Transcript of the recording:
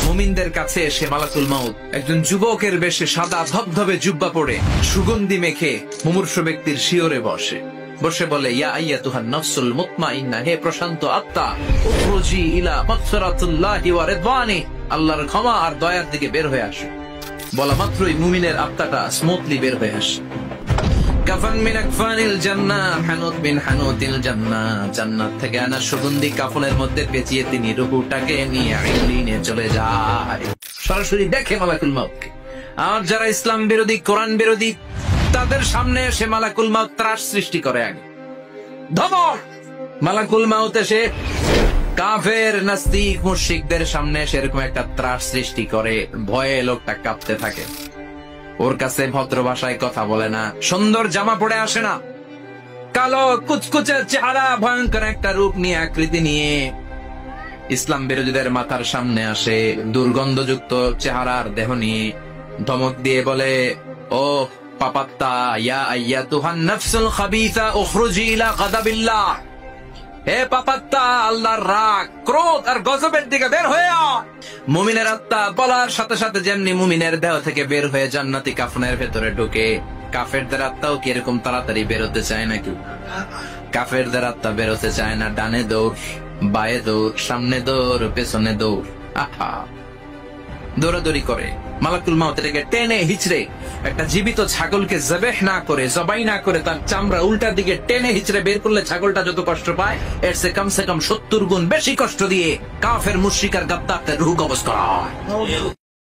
মুমিনদের কাছে এসে মালাকুল মাউত একজন যুবকের বেশে সাদা ধবধবে জুব্বা পরে সুগন্ধি মেখে মুমূর্ষু ব্যক্তির শিয়রে বসে বলে, ইয়া আইয়াতুহান নাফসুল মুতমাইন্নাহ, হে প্রশান্ত আত্মা, উখরুজি ইলা মাগফিরাতিল্লাহি ওয়া রিদওয়ানি, আল্লাহর ক্ষমা আর দয়ার দিকে বের হয়ে আসো। বলা মাত্রই মুমিনের আত্মাটা স্মুথলি বের হয়ে আসে। কাফান মিন আকফানিল জান্নাহ, হানুত মিন হানুতিল জান্নাহ, জান্নাত থেকে আনা সুগন্ধি কাফনের মধ্যে পেঁচিয়ে তিনি রূহটাকে নিয়ে ইল্লিনে চলে যায়। সরাসরি দেখে মালাকুল মাউতকে। আর যারা ইসলাম বিরোধী, কোরআন বিরোধী, তাদের সামনে এসে মালাকুল মাউত ত্রাস সৃষ্টি করে। আগে ধমক মালাকুল মাউত এসে কাফের নাস্তিক মুশরিকদের সামনে সেরকম একটা ত্রাস সৃষ্টি করে, ভয়ে লোকটা কাঁপতে থাকে। ওর কাছে ভদ্র ভাষায় কথা বলে না, সুন্দর জামা পরে আসে না, কালো কুচকুচে চেহারা, ভয়ঙ্কর একটা রূপ নিয়ে, আকৃতি নিয়ে ইসলাম বিরোধীদের মাথার সামনে আসে, দুর্গন্ধযুক্ত চেহারার দেহ নিয়ে ধমক দিয়ে বলে, ও পাপাত্তা, ইয়া আইয়াতুহান নাফসুল খাবিসা উখরুজি ইলা গাদাবিল্লাহ, হে পাপাত্তা, আল্লাহর রাগ, ক্রোধ আর গজবের দিকে বের হয়ে আয়। মুমিনের আত্মা বলার সাথে সাথে যেমনি মুমিনের দেহ থেকে বের হয়ে জান্নাতি কাফনের ভেতরে ঢুকে, কাফেরদের আত্মাও কি এরকম তাড়াতাড়ি বেরোতে চায় নাকি? কাফেরদের আত্মা বেরোতে চায় না। ডানে দৌড়, বায়ে দৌড়, সামনে দৌড়, পেছনে দৌড়, আহা দৌড়াদৌড়ি করে। মালাকুল মাউত এটাকে টেনে হিচড়ে, একটা জীবিত ছাগলকে জবেহ না করে, জবাই না করে, তার চামড়া উল্টা দিকে টেনে হিচড়ে বের করলে ছাগলটা যত কষ্ট পায়, এর সে কম 70 গুণ বেশি কষ্ট দিয়ে কাফের মুশরিক আর গাদ্দারদের রূহ কবজ করা হয়।